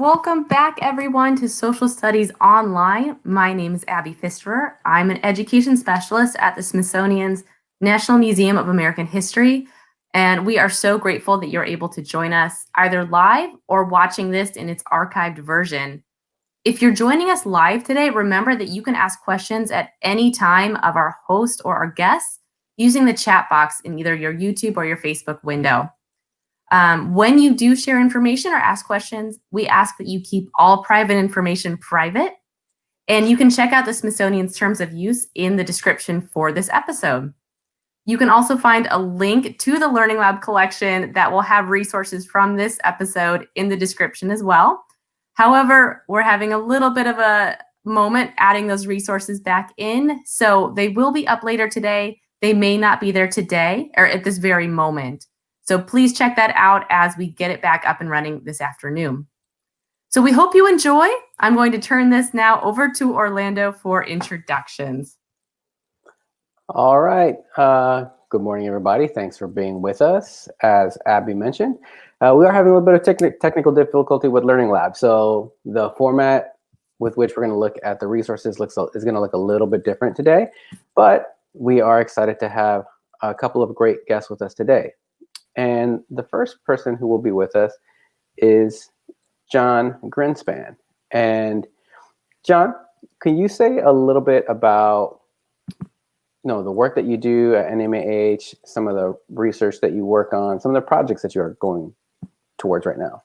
Welcome back, everyone, to Social Studies Online. My name is Abby Fisterer. I'm an education specialist at the Smithsonian's National Museum of American History, and we are so grateful that you're able to join us either live or watching this in its archived version. If you're joining us live today, remember that you can ask questions at any time of our host or our guests using the chat box in either your YouTube or your Facebook window. When you do share information or ask questions, we ask that you keep all private information private. And you can check out the Smithsonian's terms of use in the description for this episode. You can also find a link to the Learning Lab collection that will have resources from this episode in the description as well. However, we're having a little bit of a moment adding those resources back in. So they will be up later today. They may not be there today or at this very moment. So please check that out as we get it back up and running this afternoon. So we hope you enjoy. I'm going to turn this now over to Orlando for introductions. All right. Good morning, everybody. Thanks for being with us. As Abby mentioned, we are having a little bit of technical difficulty with Learning Lab. So the format with which we're going to look at the resources is going to look a little bit different today, but we are excited to have a couple of great guests with us today. And the first person who will be with us is John Greenspan. And John, can you say a little bit about the work that you do at NMAH, some of the research that you work on, some of the projects that you are going towards right now?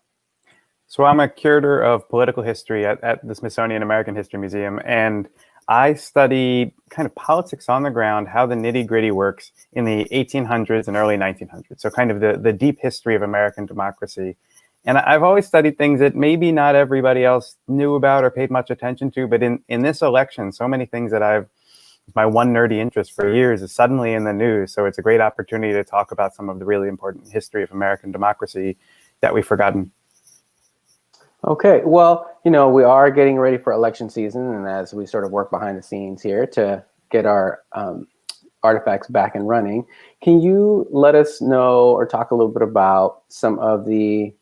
So I'm a curator of political history at the Smithsonian American History Museum, and I study kind of politics on the ground, how the nitty-gritty works in the 1800s and early 1900s. So kind of the deep history of American democracy. And I've always studied things that maybe not everybody else knew about or paid much attention to. But in this election, so many things that my one nerdy interest for years is suddenly in the news. So it's a great opportunity to talk about some of the really important history of American democracy that we've forgotten. Okay, well, we are getting ready for election season, and as we sort of work behind the scenes here to get our artifacts back and running, can you let us know or talk a little bit about some of the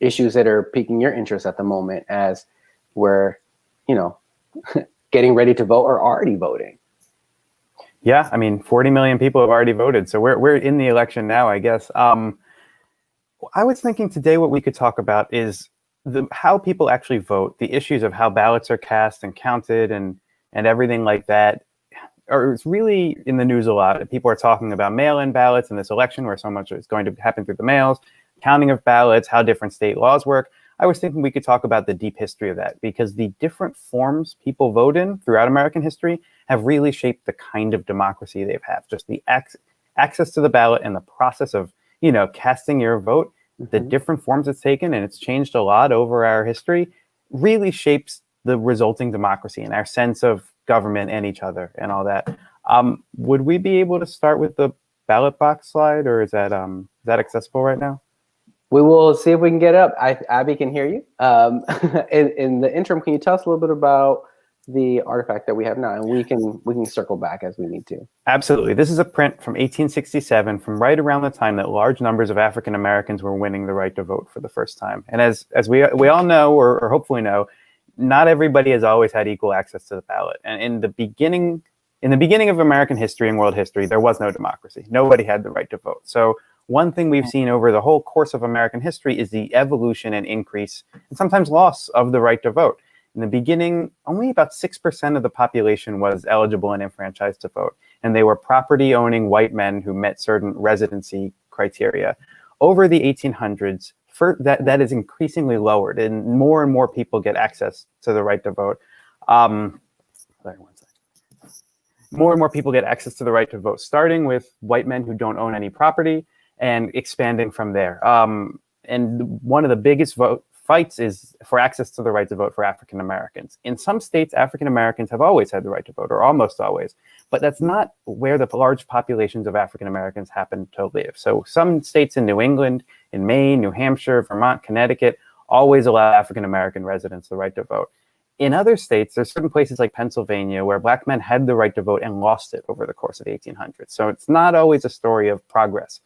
issues that are piquing your interest at the moment as we're, getting ready to vote or already voting? Yeah, 40 million people have already voted, so we're in the election now, I guess. I was thinking today what we could talk about is how people actually vote, the issues of how ballots are cast and counted and everything like that. Or it's really in the news a lot. People are talking about mail-in ballots in this election where so much is going to happen through the mails, counting of ballots, how different state laws work. I was thinking we could talk about the deep history of that, because the different forms people vote in throughout American history have really shaped the kind of democracy they've had. Just the access to the ballot and the process of, casting your vote, the different forms it's taken, and it's changed a lot over our history, really shapes the resulting democracy and our sense of government and each other and all that. Would we be able to start with the ballot box slide, or is that accessible right now? We will see if we can get it up. Abby can hear you. In the interim, can you tell us a little bit about the artifact that we have now, and we can circle back as we need to. Absolutely. This is a print from 1867, from right around the time that large numbers of African Americans were winning the right to vote for the first time. And as we all know, or hopefully know, not everybody has always had equal access to the ballot. And in the beginning of American history and world history, there was no democracy. Nobody had the right to vote. So one thing we've seen over the whole course of American history is the evolution and increase, and sometimes loss, of the right to vote. In the beginning, only about 6% of the population was eligible and enfranchised to vote, and they were property-owning white men who met certain residency criteria. Over the 1800s, that is increasingly lowered, and more people get access to the right to vote. More and more people get access to the right to vote, starting with white men who don't own any property and expanding from there. And one of the biggest fights is for access to the right to vote for African Americans. In some states, African Americans have always had the right to vote, or almost always, but that's not where the large populations of African Americans happen to live. So some states in New England, in Maine, New Hampshire, Vermont, Connecticut, always allow African American residents the right to vote. In other states, there's certain places like Pennsylvania where Black men had the right to vote and lost it over the course of the 1800s. So it's not always a story of progress.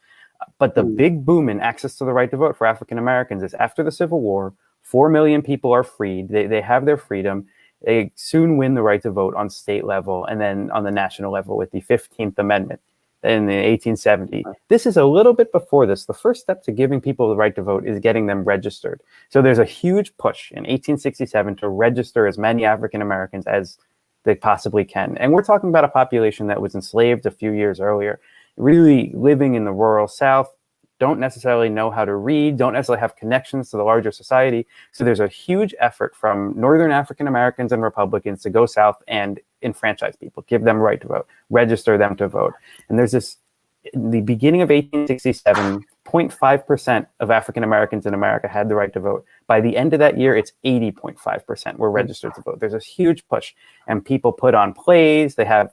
But the big boom in access to the right to vote for African Americans is after the Civil War, 4 million people are freed. They have their freedom. They soon win the right to vote on state level and then on the national level with the 15th Amendment in the 1870. This is a little bit before this. The first step to giving people the right to vote is getting them registered. So there's a huge push in 1867 to register as many African Americans as they possibly can. And we're talking about a population that was enslaved a few years earlier, really living in the rural South, don't necessarily know how to read, don't necessarily have connections to the larger society. So there's a huge effort from Northern African Americans and Republicans to go South and enfranchise people, give them right to vote, register them to vote. And there's this, in the beginning of 1867, 0.5% of African Americans in America had the right to vote. By the end of that year, it's 80.5% were registered to vote. There's a huge push, and people put on plays. They have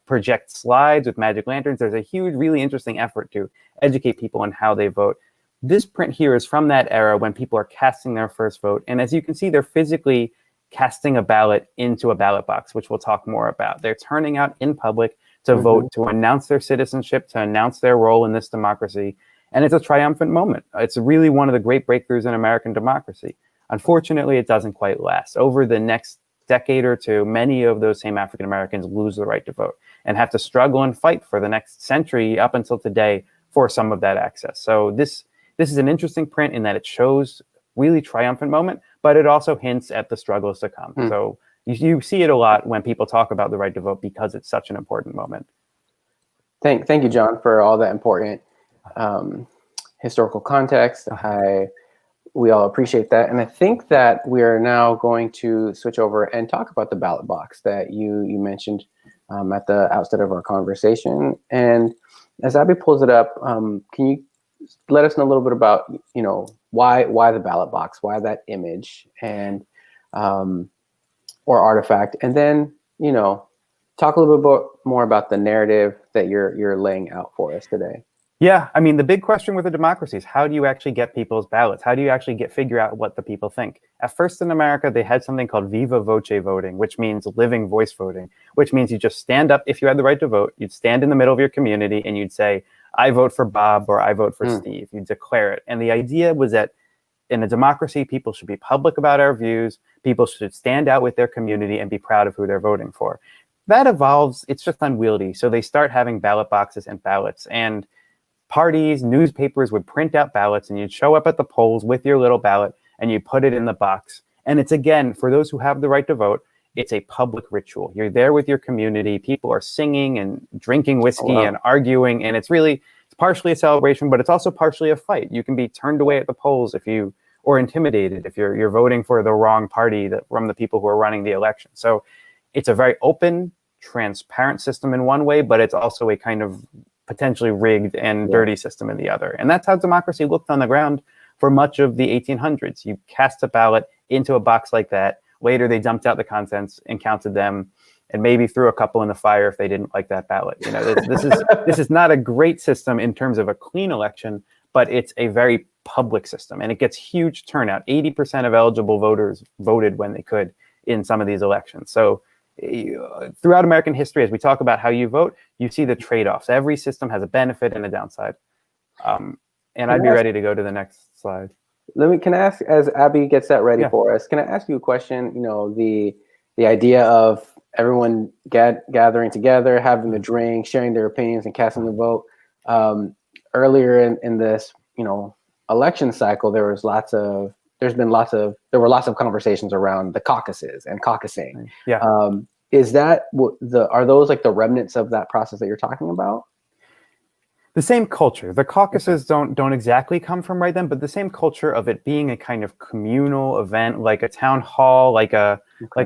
project slides with magic lanterns. There's a huge, really interesting effort to educate people on how they vote. This print here is from that era when people are casting their first vote. And as you can see, they're physically casting a ballot into a ballot box, which we'll talk more about. They're turning out in public to vote, to announce their citizenship, to announce their role in this democracy. And it's a triumphant moment. It's really one of the great breakthroughs in American democracy. Unfortunately, it doesn't quite last. Over the next decade or two, many of those same African Americans lose the right to vote and have to struggle and fight for the next century up until today for some of that access. So this is an interesting print in that it shows really triumphant moment, but it also hints at the struggles to come. So you see it a lot when people talk about the right to vote because it's such an important moment. Thank you, John, for all that important historical context. We all appreciate that. And I think that we are now going to switch over and talk about the ballot box that you mentioned at the outset of our conversation. And as Abby pulls it up, can you let us know a little bit about, why the ballot box, why that image and or artifact, and then, talk a little bit more about the narrative that you're laying out for us today. Yeah, I mean, the big question with a democracy is how do you actually get people's ballots? How do you actually figure out what the people think? At first in America, they had something called viva voce voting, which means living voice voting, which means you just stand up. If you had the right to vote, you'd stand in the middle of your community and you'd say, I vote for Bob or I vote for Steve. You'd declare it. And the idea was that in a democracy, people should be public about our views. People should stand out with their community and be proud of who they're voting for. That evolves. It's just unwieldy. So they start having ballot boxes and ballots. And parties, newspapers would print out ballots and you'd show up at the polls with your little ballot and you put it in the box. And it's, again, for those who have the right to vote, it's a public ritual. You're there with your community. People are singing and drinking whiskey and arguing. And it's partially a celebration, but it's also partially a fight. You can be turned away at the polls or intimidated if you're voting for the wrong party from the people who are running the election. So it's a very open, transparent system in one way, but it's also a kind of potentially rigged and dirty system in the other. And that's how democracy looked on the ground for much of the 1800s. You cast a ballot into a box like that. Later, they dumped out the contents and counted them and maybe threw a couple in the fire if they didn't like that ballot. This is not a great system in terms of a clean election, but it's a very public system. And it gets huge turnout. 80% of eligible voters voted when they could in some of these elections. So throughout American history, as we talk about how you vote, you see the trade-offs. Every system has a benefit and a downside. And I'd be ready to go to the next slide. Can I ask, as Abby gets that ready for us, can I ask you a question? The idea of everyone gathering together, having a drink, sharing their opinions, and casting the vote. Earlier in this, election cycle, there were lots of conversations around the caucuses and caucusing. Yeah. Are those like the remnants of that process that you're talking about? The same culture. The caucuses don't exactly come from right then, but the same culture of it being a kind of communal event, like a town hall, like a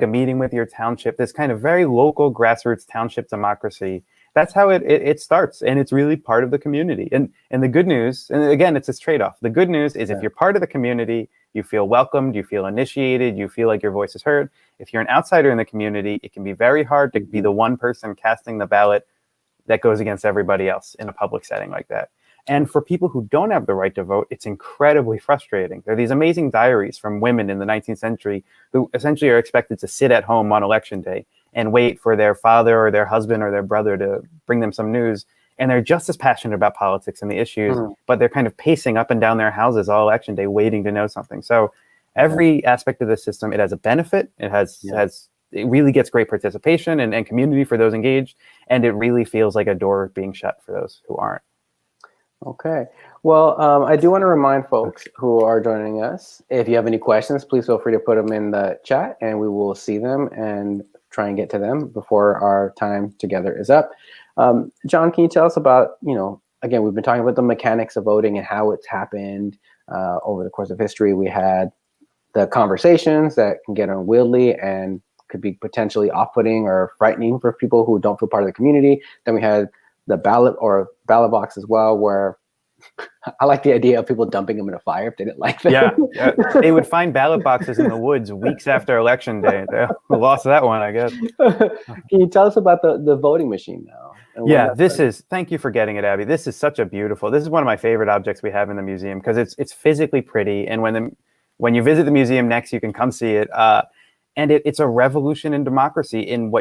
meeting with your township. This kind of very local grassroots township democracy. That's how it starts, and it's really part of the community. And the good news, and again, it's this trade-off. The good news is if you're part of the community, you feel welcomed, you feel initiated, you feel like your voice is heard. If you're an outsider in the community, it can be very hard to be the one person casting the ballot that goes against everybody else in a public setting like that. And for people who don't have the right to vote, it's incredibly frustrating. There are these amazing diaries from women in the 19th century who essentially are expected to sit at home on election day and wait for their father or their husband or their brother to bring them some news. And they're just as passionate about politics and the issues, but they're kind of pacing up and down their houses all election day, waiting to know something. So Every aspect of the system, it has a benefit. It really gets great participation and community for those engaged, and it really feels like a door being shut for those who aren't. Okay. Well, I do want to remind folks who are joining us, if you have any questions, please feel free to put them in the chat and we will see them and try and get to them before our time together is up. John, can you tell us about, again, we've been talking about the mechanics of voting and how it's happened over the course of history. We had the conversations that can get unwieldy and could be potentially off-putting or frightening for people who don't feel part of the community. Then we had the ballot box as well, where I like the idea of people dumping them in a fire if they didn't like them. Yeah, they would find ballot boxes in the woods weeks after election day. They lost that one, I guess. Can you tell us about the voting machine now? Yeah, thank you for getting it, Abby. This is such a beautiful, this is one of my favorite objects we have in the museum because it's physically pretty. And when you visit the museum next, you can come see it. And it's a revolution in democracy in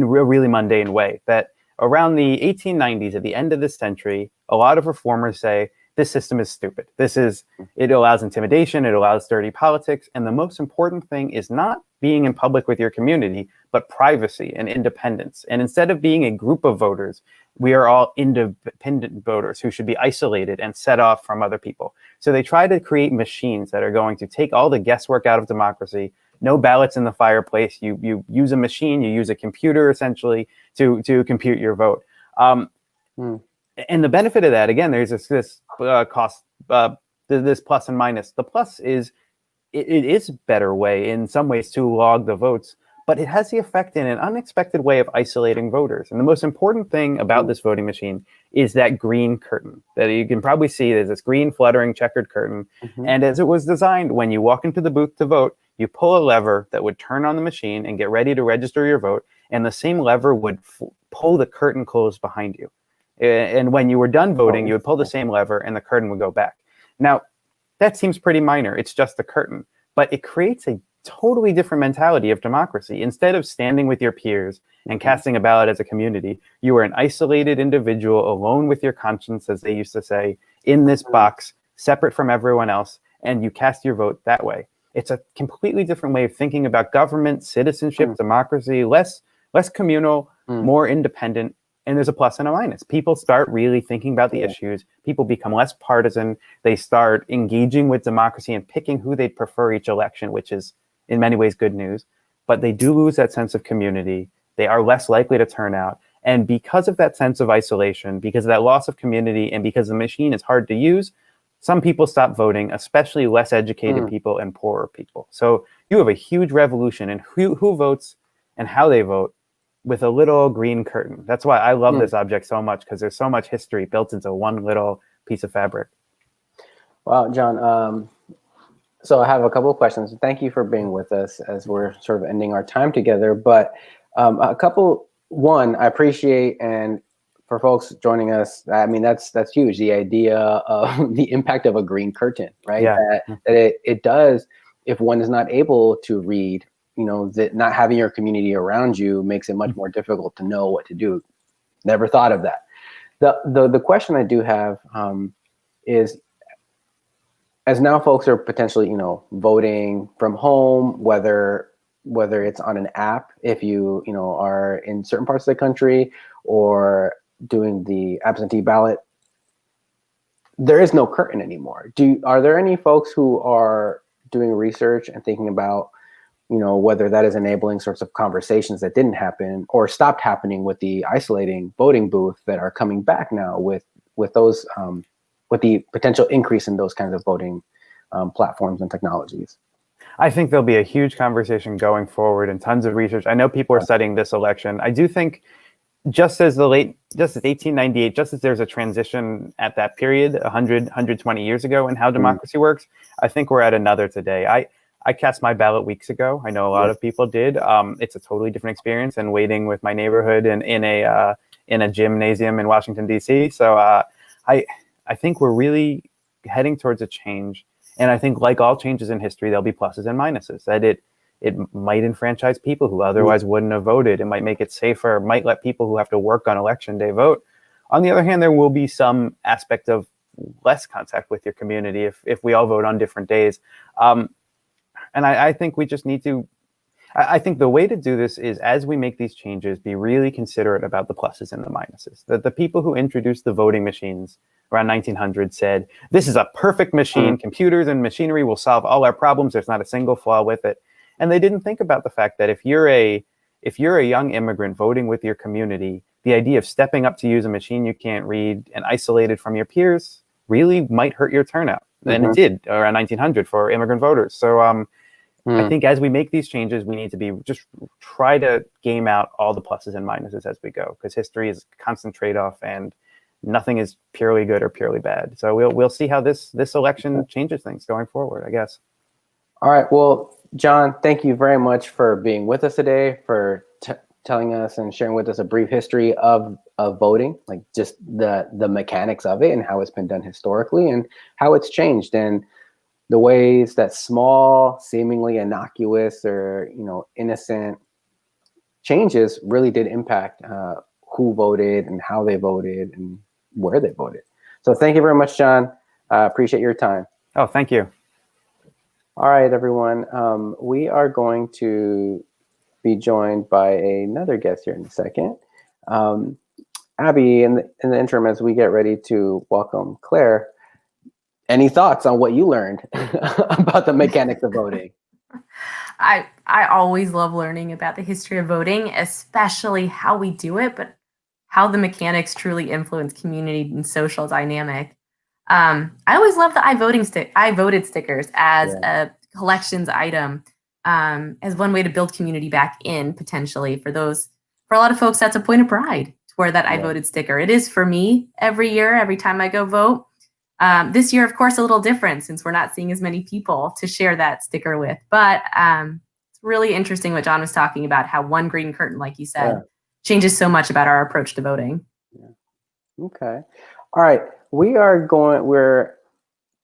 a really mundane way. That around the 1890s, at the end of this century, a lot of reformers say this system is stupid. It allows intimidation, it allows dirty politics, and the most important thing is not being in public with your community, but privacy and independence. And instead of being a group of voters, we are all independent voters who should be isolated and set off from other people. So they try to create machines that are going to take all the guesswork out of democracy. No ballots in the fireplace. You use a machine, you use a computer essentially to compute your vote. And the benefit of that, again, there's this cost, this plus and minus. The plus is it is a better way in some ways to log the votes, but it has the effect in an unexpected way of isolating voters. And the most important thing about this voting machine is that green curtain that you can probably see. There's this green fluttering checkered curtain. And as it was designed, when you walk into the booth to vote, you pull a lever that would turn on the machine and get ready to register your vote. And the same lever would pull the curtain closed behind you. And when you were done voting, you would pull the same lever and the curtain would go back. Now, that seems pretty minor. It's just the curtain. But it creates a totally different mentality of democracy. Instead of standing with your peers and casting a ballot as a community, you are an isolated individual alone with your conscience, as they used to say, in this box, separate from everyone else, and you cast your vote that way. It's a completely different way of thinking about government, citizenship, democracy, less communal, more independent. And there's a plus and a minus. People start really thinking about the issues. People become less partisan. They start engaging with democracy and picking who they'd prefer each election, which is in many ways good news. But they do lose that sense of community. They are less likely to turn out. And because of that sense of isolation, because of that loss of community, and because the machine is hard to use, some people stop voting, especially less educated people and poorer people. So you have a huge revolution in who votes and how they vote with a little green curtain. That's why I love this object so much, because there's so much history built into one little piece of fabric. Wow, John. So I have a couple of questions. Thank you for being with us as we're sort of ending our time together. But one, I appreciate, and for folks joining us, I mean, that's huge. The idea of the impact of a green curtain, right? Yeah. That it does, if one is not able to read, that not having your community around you makes it much more difficult to know what to do. Never thought of that. The question I do have is, as now folks are potentially, voting from home, whether it's on an app, if you are in certain parts of the country, or doing the absentee ballot, there is no curtain anymore. Are there any folks who are doing research and thinking about, whether that is enabling sorts of conversations that didn't happen or stopped happening with the isolating voting booth that are coming back now with those with the potential increase in those kinds of voting platforms and technologies? I think there'll be a huge conversation going forward and tons of research. I know people are studying this election. I do think just as 1898, just as there's a transition at that period, 120 years ago, in how democracy works, I think we're at another today. I cast my ballot weeks ago. I know a lot of people did. It's a totally different experience than waiting with my neighborhood and in a gymnasium in Washington, D.C. So I think we're really heading towards a change. And I think, like all changes in history, there'll be pluses and minuses. That it might enfranchise people who otherwise wouldn't have voted. It might make it safer. Might let people who have to work on election day vote. On the other hand, there will be some aspect of less contact with your community if we all vote on different days. And I think we just need to, I think the way to do this is, as we make these changes, be really considerate about the pluses and the minuses. The people who introduced the voting machines around 1900 said, this is a perfect machine. Computers and machinery will solve all our problems. There's not a single flaw with it. And they didn't think about the fact that if you're a young immigrant voting with your community, the idea of stepping up to use a machine you can't read and isolated from your peers really might hurt your turnout. And it did around 1900 for immigrant voters. So I think as we make these changes, we need to be just try to game out all the pluses and minuses as we go, because history is a constant trade-off and nothing is purely good or purely bad. So we'll see how this election changes things going forward, I guess. All right. Well, John, thank you very much for being with us today, for telling us and sharing with us a brief history of voting, like just the mechanics of it and how it's been done historically and how it's changed, and the ways that small, seemingly innocuous or innocent changes really did impact who voted and how they voted and where they voted. So thank you very much, John. Appreciate your time. Oh, thank you. All right, everyone. We are going to be joined by another guest here in a second. Abby, in the interim, as we get ready to welcome Claire, any thoughts on what you learned about the mechanics of voting? I always love learning about the history of voting, especially how we do it, but how the mechanics truly influence community and social dynamic. I always love the I voted stickers as a collections item, as one way to build community back in, potentially for a lot of folks. That's a point of pride to wear that I voted sticker. It is for me every year, every time I go vote. This year, of course, a little different since we're not seeing as many people to share that sticker with. But it's really interesting what John was talking about, how one green curtain, like you said, changes so much about our approach to voting. Okay. All right. We're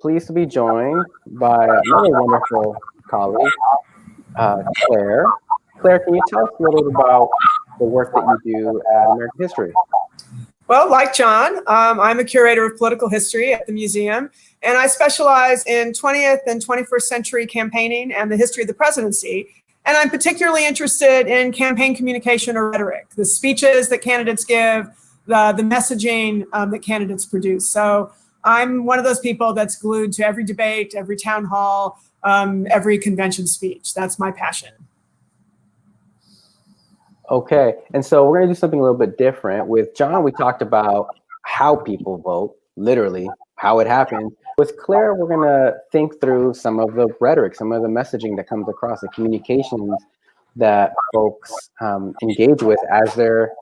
pleased to be joined by another wonderful colleague, Claire. Claire, can you tell us a little bit about the work that you do at American History? Well, like John, I'm a curator of political history at the museum, and I specialize in 20th and 21st century campaigning and the history of the presidency. And I'm particularly interested in campaign communication or rhetoric, the speeches that candidates give, the messaging that candidates produce. So I'm one of those people that's glued to every debate, every town hall, every convention speech. That's my passion. Okay, and so we're going to do something a little bit different. With John, we talked about how people vote, literally how it happens. With Claire, we're going to think through some of the rhetoric, some of the messaging that comes across, the communications that folks engage with as they're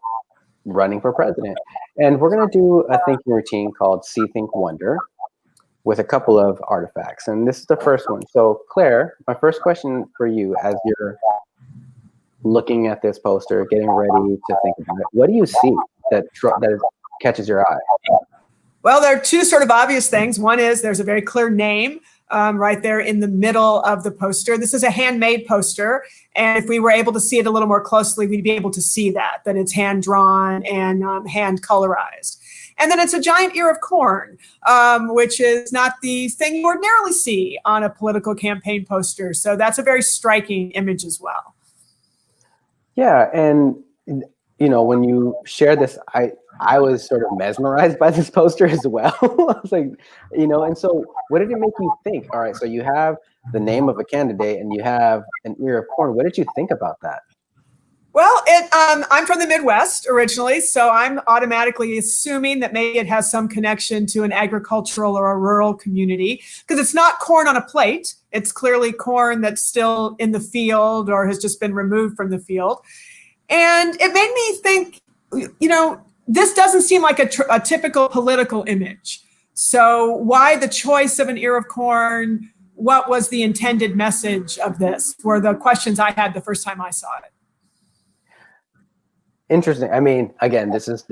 running for president. And we're going to do a thinking routine called See, Think, Wonder with a couple of artifacts. And this is the first one. So Claire, my first question for you, as you're looking at this poster, getting ready to think about it, what do you see that catches your eye? Well, there are two sort of obvious things. One is there's a very clear name right there in the middle of the poster. This is a handmade poster. And if we were able to see it a little more closely, we'd be able to see that it's hand-drawn and hand-colorized. And then it's a giant ear of corn, which is not the thing you ordinarily see on a political campaign poster. So that's a very striking image as well. Yeah, and when you share this, I was sort of mesmerized by this poster as well. I was like, and so what did it make you think? All right, so you have the name of a candidate and you have an ear of corn. What did you think about that? Well, I'm from the Midwest originally, so I'm automatically assuming that maybe it has some connection to an agricultural or a rural community, because it's not corn on a plate. It's clearly corn that's still in the field or has just been removed from the field. And it made me think, this doesn't seem like a typical political image. So why the choice of an ear of corn? What was the intended message of this? Were the questions I had the first time I saw it. Interesting. I mean, again, this is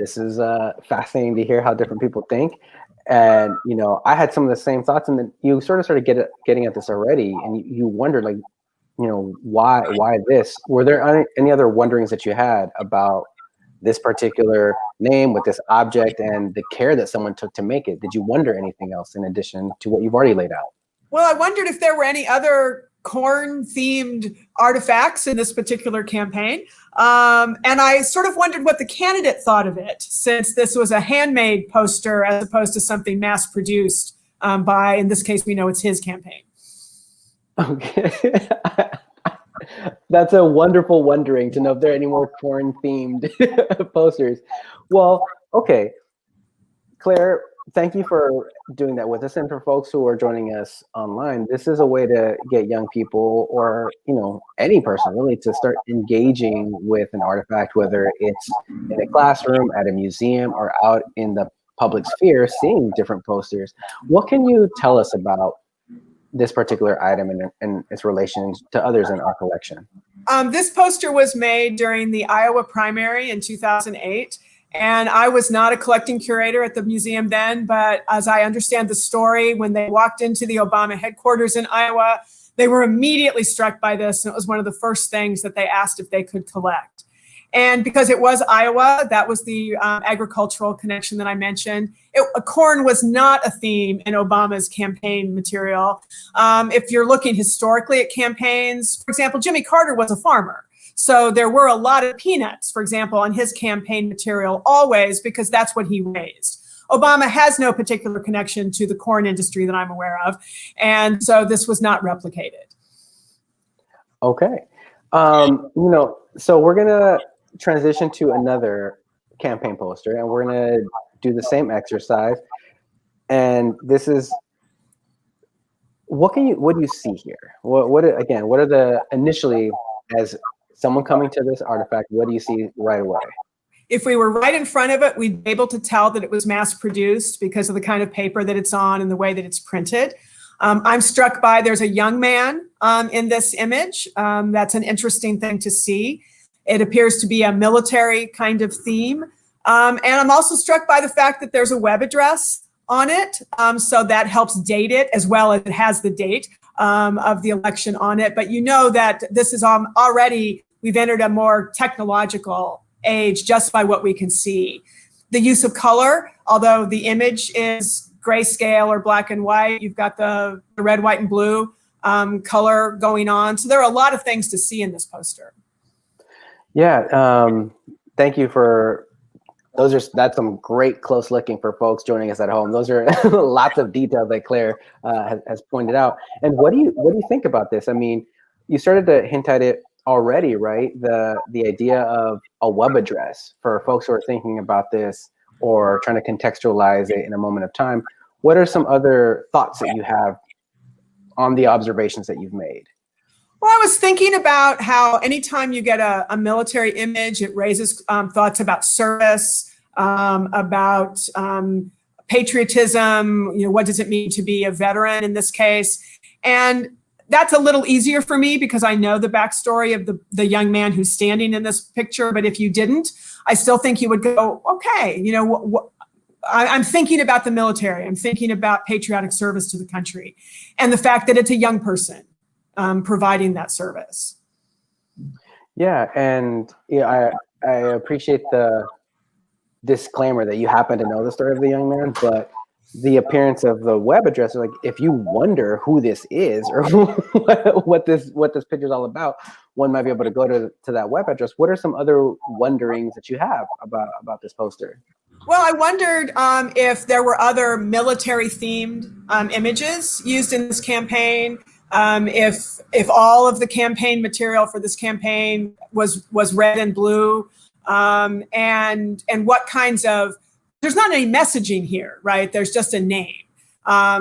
fascinating to hear how different people think. And, I had some of the same thoughts, and then you sort of started getting at this already. And you wondered, like, why this? Were there any other wonderings that you had about this particular name with this object and the care that someone took to make it? Did you wonder anything else in addition to what you've already laid out? Well, I wondered if there were any other corn-themed artifacts in this particular campaign. And I sort of wondered what the candidate thought of it, since this was a handmade poster as opposed to something mass-produced by, in this case, we know it's his campaign. Okay. That's a wonderful wondering to know if there are any more corn-themed posters. Well, okay. Claire, thank you for doing that with us. And for folks who are joining us online, this is a way to get young people, or any person really, to start engaging with an artifact, whether it's in a classroom, at a museum, or out in the public sphere, seeing different posters. What can you tell us about this particular item and its relation to others in our collection? This poster was made during the Iowa primary in 2008. And I was not a collecting curator at the museum then, but as I understand the story, when they walked into the Obama headquarters in Iowa, they were immediately struck by this. And it was one of the first things that they asked if they could collect. And because it was Iowa, that was the agricultural connection that I mentioned. Corn was not a theme in Obama's campaign material. If you're looking historically at campaigns, for example, Jimmy Carter was a farmer. So there were a lot of peanuts, for example, on his campaign material always, because that's what he raised. Obama has no particular connection to the corn industry that I'm aware of. And so this was not replicated. Okay. So we're going to transition to another campaign poster, and we're going to do the same exercise. And this is, what do you see here? What are the initially, as someone coming to this artifact, what do you see right away? If we were right in front of it, we'd be able to tell that it was mass produced because of the kind of paper that it's on and the way that it's printed. I'm struck by, there's a young man in this image. That's an interesting thing to see. It appears to be a military kind of theme. And I'm also struck by the fact that there's a web address on it. So that helps date it, as well as it has the date of the election on it. But you know that this is already, we've entered a more technological age just by what we can see. The use of color, although the image is grayscale or black and white, you've got the red, white, and blue color going on. So there are a lot of things to see in this poster. Yeah, thank you for that's some great close looking for folks joining us at home. Those are lots of details that Claire has pointed out. And what do you think about this? I mean, you started to hint at it already, right? The idea of a web address for folks who are thinking about this or trying to contextualize it in a moment of time. What are some other thoughts that you have on the observations that you've made? Well, I was thinking about how anytime you get a military image, it raises thoughts about service, about patriotism. What does it mean to be a veteran in this case? And that's a little easier for me because I know the backstory of the young man who's standing in this picture. But if you didn't, I still think you would go, okay, I'm thinking about the military. I'm thinking about patriotic service to the country and the fact that it's a young person providing that service. Yeah, and I appreciate the disclaimer that you happen to know the story of the young man, but the appearance of the web address, like if you wonder who this is or what this picture is all about, one might be able to go to that web address. What are some other wonderings that you have about this poster? Well, I wondered if there were other military themed images used in this campaign. If all of the campaign material for this campaign was red and blue, and what kinds of, there's not any messaging here, right? There's just a name.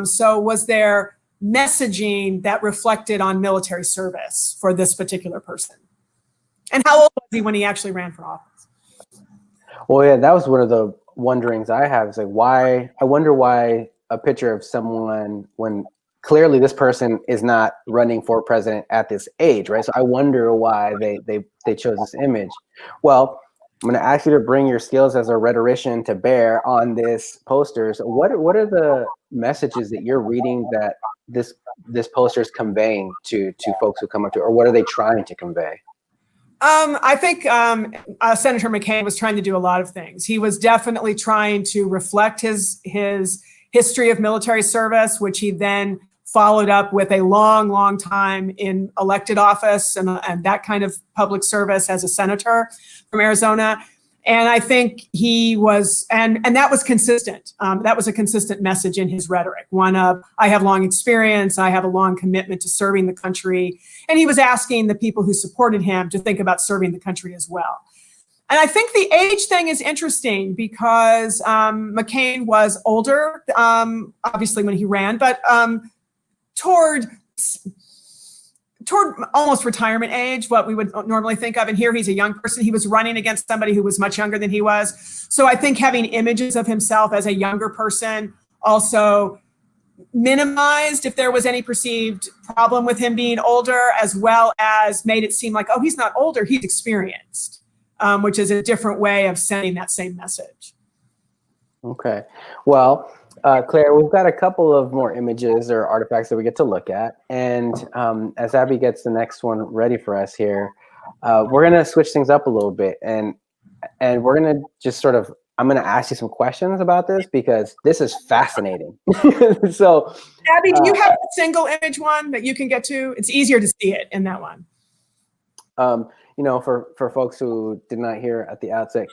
So was there messaging that reflected on military service for this particular person? And how old was he when he actually ran for office? Well, yeah, that was one of the wonderings I have. Is like, I wonder why a picture of someone when clearly this person is not running for president at this age, right? So I wonder why they chose this image. Well, I'm going to ask you to bring your skills as a rhetorician to bear on this poster. So what are the messages that you're reading that this poster is conveying to folks who come up to, or what are they trying to convey? I think Senator McCain was trying to do a lot of things. He was definitely trying to reflect his history of military service, which he then followed up with a long time in elected office and that kind of public service as a senator from Arizona. And I think he was, and that was consistent. That was a consistent message in his rhetoric. One of, I have long experience, I have a long commitment to serving the country. And he was asking the people who supported him to think about serving the country as well. And I think the age thing is interesting because McCain was older, obviously when he ran, but toward almost retirement age, what we would normally think of. And here he's a young person. He was running against somebody who was much younger than he was. So I think having images of himself as a younger person also minimized if there was any perceived problem with him being older, as well as made it seem like, oh, he's not older, he's experienced, which is a different way of sending that same message. Okay. Well, Claire, we've got a couple of more images or artifacts that we get to look at. And as Abby gets the next one ready for us here, we're going to switch things up a little bit. And we're going to just sort of, I'm going to ask you some questions about this because this is fascinating. So, Abby, do you have a single image one that you can get to? It's easier to see it in that one. You know, for folks who did not hear at the outset,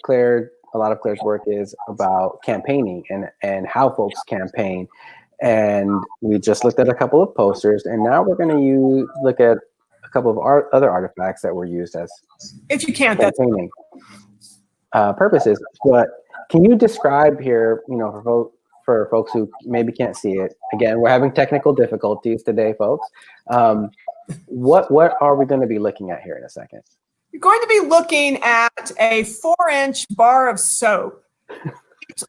a lot of Claire's work is about campaigning and how folks campaign. And we just looked at a couple of posters, and now we're going to look at a couple of other artifacts that were used as if you can't, campaigning purposes. But can you describe here, you know, for folks who maybe can't see it, again, we're having technical difficulties today, folks. What are we going to be looking at here in a second? You're going to be looking at a 4-inch bar of soap,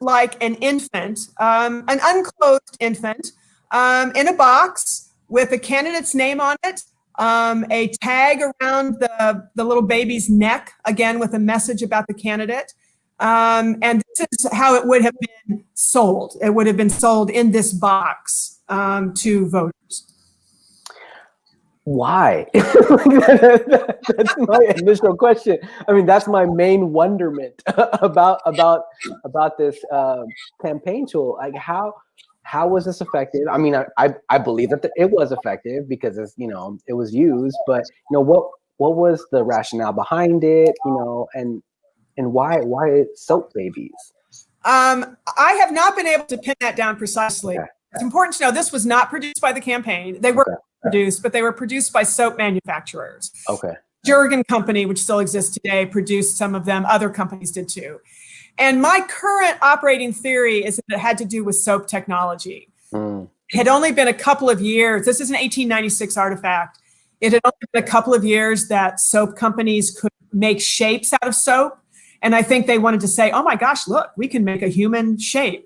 like an infant, an unclothed infant, in a box with a candidate's name on it, a tag around the little baby's neck, again with a message about the candidate. And this is how it would have been sold. It would have been sold in this box to voters. Why? That's my initial question. I mean, that's my main wonderment about this campaign tool. Like, how was this effective? I mean, I believe that it was effective because it's, you know, it was used. But you know, what was the rationale behind it? You know, and why soap babies? I have not been able to pin that down precisely. Okay. It's important to know this was not produced by the campaign. They were produced, but they were produced by soap manufacturers. Okay. Jergen Company, which still exists today, produced some of them. Other companies did too. And my current operating theory is that it had to do with soap technology. It had only been a couple of years. This is an 1896 artifact. It had only been a couple of years that soap companies could make shapes out of soap. And I think they wanted to say, oh my gosh, look, we can make a human shape.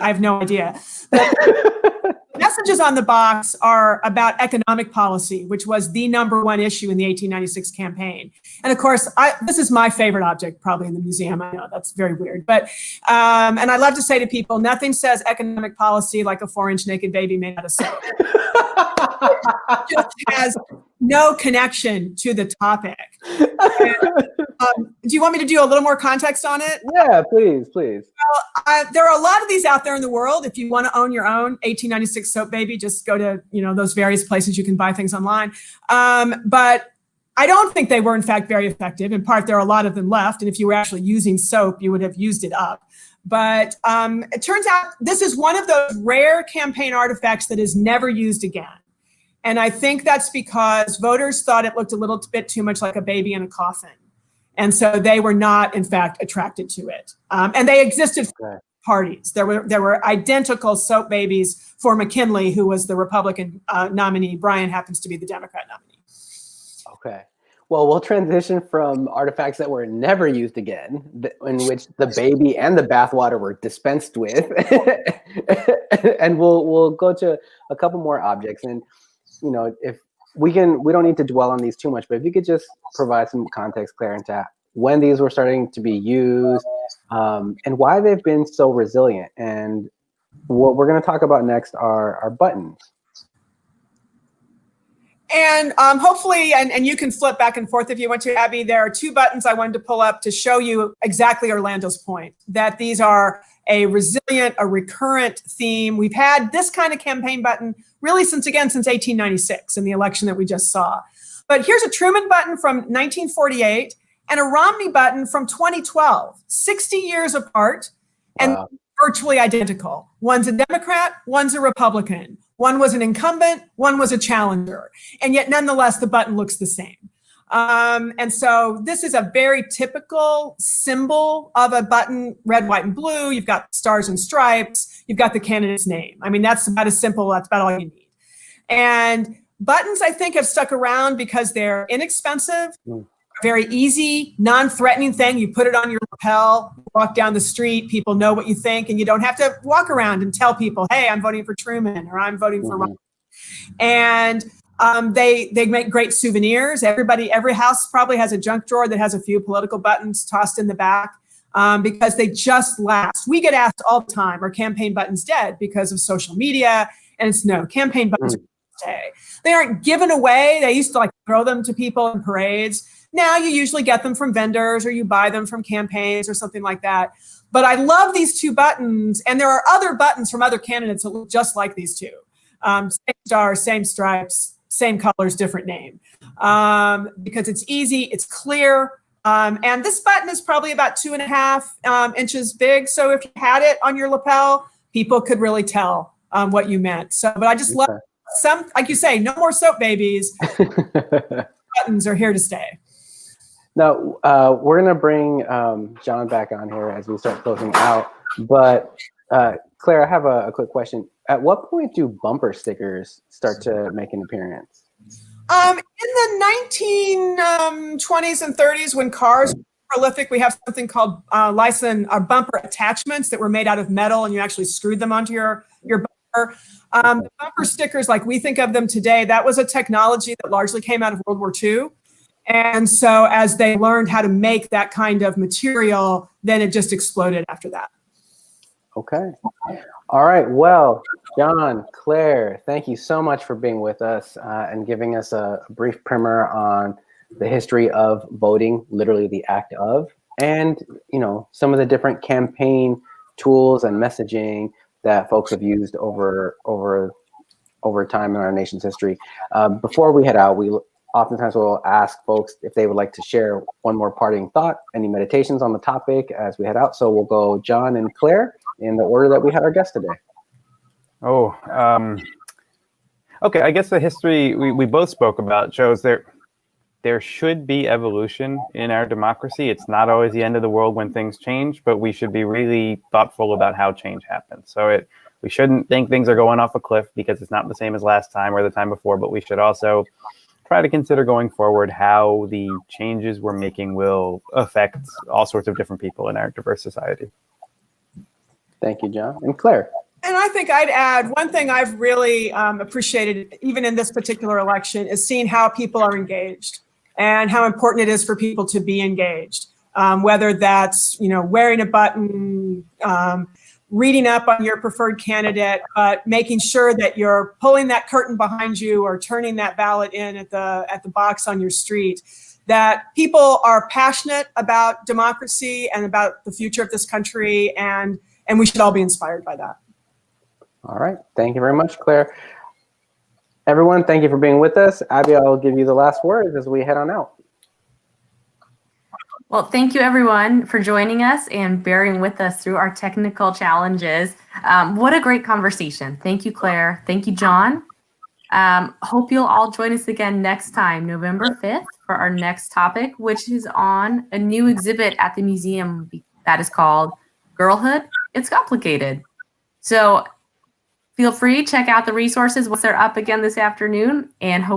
I have no idea. The messages on the box are about economic policy, which was the #1 issue in the 1896 campaign. And of course, this is my favorite object probably in the museum. I know that's very weird. But, and I love to say to people, nothing says economic policy like a 4-inch naked baby made out of soap. It just has no connection to the topic. Do you want me to do a little more context on it? Yeah, please. Well, there are a lot of these out there in the world. If you want to own your own 1896 soap baby, just go to, you know, those various places you can buy things online. But I don't think they were, in fact, very effective. In part, there are a lot of them left. And if you were actually using soap, you would have used it up. But it turns out this is one of those rare campaign artifacts that is never used again. And I think that's because voters thought it looked a little bit too much like a baby in a coffin. And so they were not, in fact, attracted to it. And they existed for parties. There were identical soap babies for McKinley, who was the Republican nominee. Bryan happens to be the Democrat nominee. Okay. Well, we'll transition from artifacts that were never used again, in which the baby and the bathwater were dispensed with, and we'll go to a couple more objects. And you know, if we don't need to dwell on these too much, but if you could just provide some context, Claire, into when these were starting to be used, and why they've been so resilient. And what we're going to talk about next are buttons. And hopefully, and you can flip back and forth if you want to, Abby, there are two buttons I wanted to pull up to show you exactly Orlando's point, that these are a resilient, a recurrent theme. We've had this kind of campaign button really since 1896 in the election that we just saw. But here's a Truman button from 1948 and a Romney button from 2012, 60 years apart and virtually identical. One's a Democrat, one's a Republican. One was an incumbent, one was a challenger. And yet nonetheless, the button looks the same. And so this is a very typical symbol of a button, red, white, and blue. You've got stars and stripes. You've got the candidate's name. I mean, that's about as simple. That's about all you need. And buttons, I think, have stuck around because they're inexpensive, very easy, non-threatening thing. You put it on your lapel, walk down the street, people know what you think, and you don't have to walk around and tell people, hey, I'm voting for Truman or I'm voting for Romney. And they make great souvenirs. Every house probably has a junk drawer that has a few political buttons tossed in the back because they just last. We get asked all the time, are campaign buttons dead because of social media? And it's no, campaign buttons are stay. They aren't given away. They used to like throw them to people in parades. Now you usually get them from vendors or you buy them from campaigns or something like that. But I love these two buttons. And there are other buttons from other candidates that look just like these two. Same stars, same stripes, same colors, different name. Because it's easy, it's clear. And this button is probably about 2.5 inches big. So if you had it on your lapel, people could really tell what you meant. So, but I just love some, like you say, no more soap babies. Buttons are here to stay. Now, we're going to bring John back on here as we start closing out. But Claire, I have a quick question. At what point do bumper stickers start to make an appearance? In the 1920s and 30s, when cars were prolific, we have something called bumper attachments that were made out of metal, and you actually screwed them onto your bumper. The bumper stickers, like we think of them today, that was a technology that largely came out of World War II. And so as they learned how to make that kind of material, then it just exploded after that. Okay. All right. Well, John, Claire, thank you so much for being with us and giving us a brief primer on the history of voting, literally the act of, and some of the different campaign tools and messaging that folks have used over time in our nation's history. Before we head out, we oftentimes will ask folks if they would like to share one more parting thought, any meditations on the topic as we head out. So we'll go John and Claire in the order that we had our guest today. Okay, I guess the history we both spoke about shows there should be evolution in our democracy. It's not always the end of the world when things change, but we should be really thoughtful about how change happens. So we shouldn't think things are going off a cliff because it's not the same as last time or the time before, but we should also try to consider going forward how the changes we're making will affect all sorts of different people in our diverse society. Thank you, John. And Claire. And I think I'd add one thing I've really appreciated, even in this particular election, is seeing how people are engaged and how important it is for people to be engaged. Whether that's wearing a button, reading up on your preferred candidate, but making sure that you're pulling that curtain behind you or turning that ballot in at the box on your street. That people are passionate about democracy and about the future of this country, and we should all be inspired by that. All right. Thank you very much, Claire. Everyone, thank you for being with us. Abby, I'll give you the last words as we head on out. Well, thank you everyone for joining us and bearing with us through our technical challenges. What a great conversation. Thank you, Claire. Thank you, John. Hope you'll all join us again next time, November 5th, for our next topic, which is on a new exhibit at the museum that is called Girlhood, It's Complicated. So feel free, check out the resources once they're up again this afternoon, and hope